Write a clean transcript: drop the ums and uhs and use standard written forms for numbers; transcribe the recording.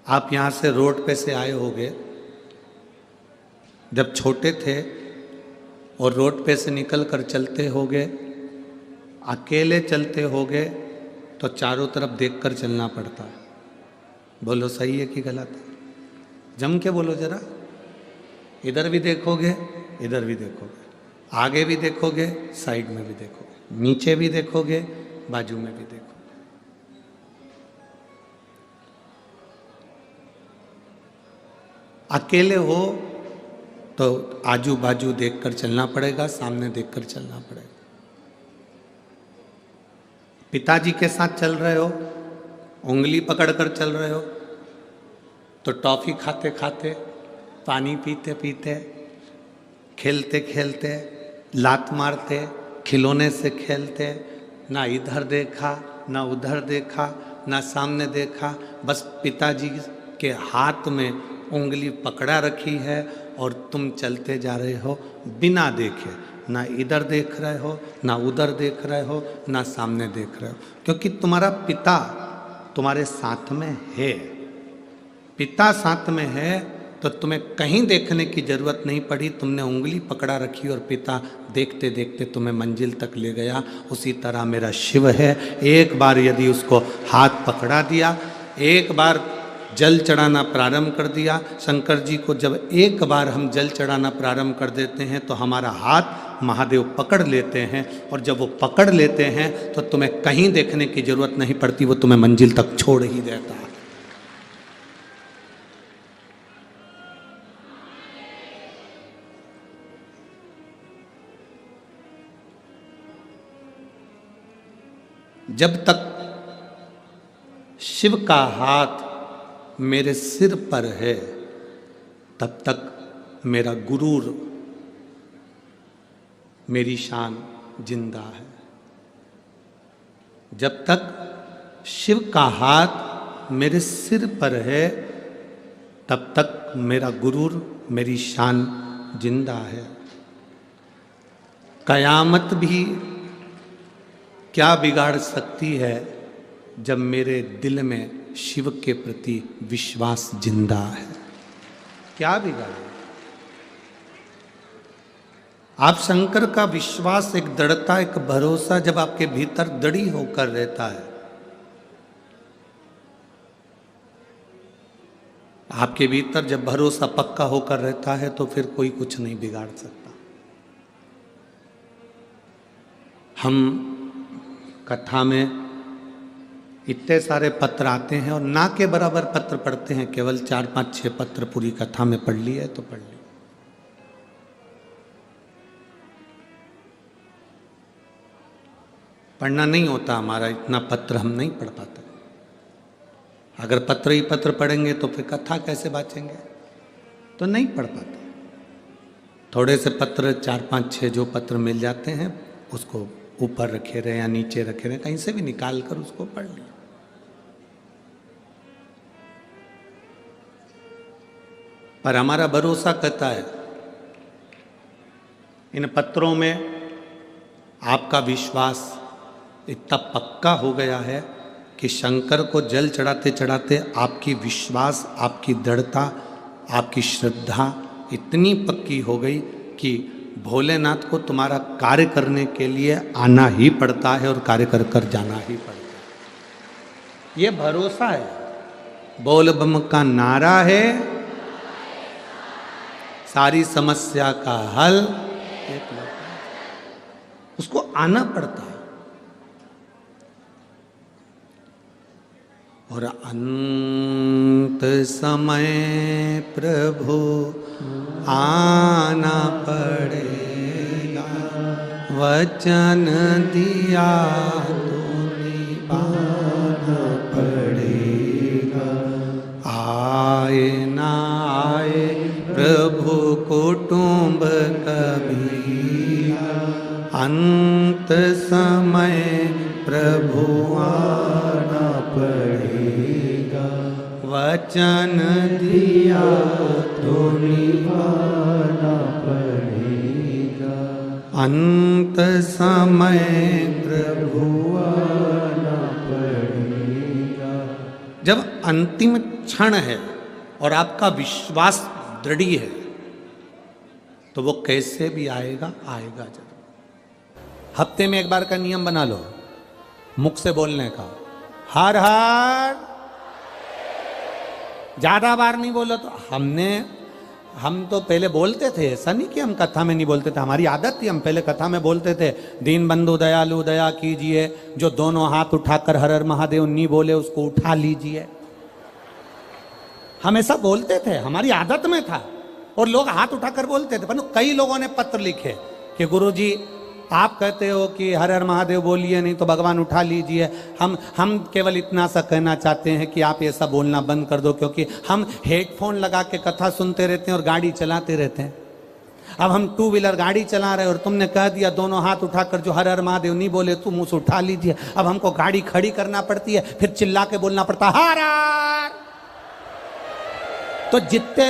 आप यहाँ से रोड पे से आए होगे, जब छोटे थे और रोड पे से निकल कर चलते होगे, अकेले चलते होगे तो चारों तरफ देखकर चलना पड़ता है। बोलो सही है कि गलत है? जम के बोलो जरा। इधर भी देखोगे, इधर भी देखोगे, आगे भी देखोगे, साइड में भी देखोगे, नीचे भी देखोगे, बाजू में भी देखोगे। अकेले हो तो आजू बाजू देखकर चलना पड़ेगा, सामने देखकर चलना पड़ेगा। पिताजी के साथ चल रहे हो, उंगली पकड़कर चल रहे हो तो टॉफी खाते खाते, पानी पीते पीते, खेलते खेलते, लात मारते, खिलौने से खेलते, ना इधर देखा ना उधर देखा ना सामने देखा, बस पिताजी के हाथ में उंगली पकड़ा रखी है और तुम चलते जा रहे हो बिना देखे। ना इधर देख रहे हो, ना उधर देख रहे हो, ना सामने देख रहे हो, क्योंकि तुम्हारा पिता तुम्हारे साथ में है। पिता साथ में है तो तुम्हें कहीं देखने की जरूरत नहीं पड़ी, तुमने उंगली पकड़ा रखी और पिता देखते देखते तुम्हें मंजिल तक ले गया। उसी तरह मेरा शिव है, एक बार यदि उसको हाथ पकड़ा दिया, एक बार जल चढ़ाना प्रारंभ कर दिया, शंकर जी को जब एक बार हम जल चढ़ाना प्रारंभ कर देते हैं तो हमारा हाथ महादेव पकड़ लेते हैं, और जब वो पकड़ लेते हैं तो तुम्हें कहीं देखने की जरूरत नहीं पड़ती, वो तुम्हें मंजिल तक छोड़ ही देता है। जब तक शिव का हाथ मेरे सिर पर है तब तक मेरा गुरूर, मेरी शान जिंदा है। जब तक शिव का हाथ मेरे सिर पर है तब तक मेरा गुरूर, मेरी शान जिंदा है। कयामत भी क्या बिगाड़ सकती है जब मेरे दिल में शिव के प्रति विश्वास जिंदा है? क्या बिगाड़े? आप शंकर का विश्वास, एक दृढ़ता, एक भरोसा जब आपके भीतर दृढ़ होकर रहता है, आपके भीतर जब भरोसा पक्का होकर रहता है तो फिर कोई कुछ नहीं बिगाड़ सकता। हम कथा में इतने सारे पत्र आते हैं और ना के बराबर पत्र पढ़ते हैं, केवल 4, 5, 6 पत्र पूरी कथा में पढ़ लिए तो पढ़ लिए। पढ़ना नहीं होता हमारा, इतना पत्र हम नहीं पढ़ पाते। अगर पत्र ही पत्र पढ़ेंगे तो फिर कथा कैसे बाँचेंगे? तो नहीं पढ़ पाते। थोड़े से पत्र 4, 5, 6 जो पत्र मिल जाते हैं उसको ऊपर रखे रहे या नीचे रखे रहे, कहीं से भी निकाल कर उसको पढ़ लिया। पर हमारा भरोसा कहता है इन पत्रों में आपका विश्वास इतना पक्का हो गया है कि शंकर को जल चढ़ाते चढ़ाते आपकी विश्वास, आपकी दृढ़ता, आपकी श्रद्धा इतनी पक्की हो गई कि भोलेनाथ को तुम्हारा कार्य करने के लिए आना ही पड़ता है और कार्य कर कर जाना ही पड़ता है। ये भरोसा है, बोल बम का नारा है, सारी समस्या का हल एक लौटा, उसको आना पड़ता है। और अंत समय प्रभु आना पड़ेगा, वचन दिया तो निभाना पड़ेगा। आए ना आए प्रभु कुटुंब कभी, अंत समय प्रभु आना पड़ेगा, वचन दिया तो निभाना पड़ेगा। अंत समय प्रभु आना पड़ेगा। जब अंतिम क्षण है और आपका विश्वास दृढ़ है, तो वो कैसे भी आएगा, आएगा जरूर। हफ्ते में एक बार का नियम बना लो, मुख से बोलने का, हर हर। ज्यादा बार नहीं बोलो तो हम तो पहले बोलते थे, ऐसा नहीं कि हम कथा में नहीं बोलते थे, हमारी आदत थी, हम पहले कथा में बोलते थे, दीन बंधु दयालु दया कीजिए, जो दोनों हाथ उठाकर हर हर महादेव नहीं बोले उसको उठा लीजिए। हम ऐसा बोलते थे, हमारी आदत में था, और लोग हाथ उठाकर बोलते थे। पर कई लोगों ने पत्र लिखे कि गुरुजी आप कहते हो कि हर हर महादेव बोलिए, नहीं तो भगवान उठा लीजिए। हम केवल इतना सा कहना चाहते हैं कि आप ऐसा बोलना बंद कर दो, क्योंकि हम हेडफोन लगा के कथा सुनते रहते हैं और गाड़ी चलाते रहते हैं। अब हम टू व्हीलर गाड़ी चला रहे हैं और तुमने कह दिया दोनों हाथ उठाकर जो हर हर महादेव नहीं बोले तुम उसे उठा लीजिए। अब हमको गाड़ी खड़ी करना पड़ती है, फिर चिल्ला के बोलना पड़ता है हर हर। तो जितने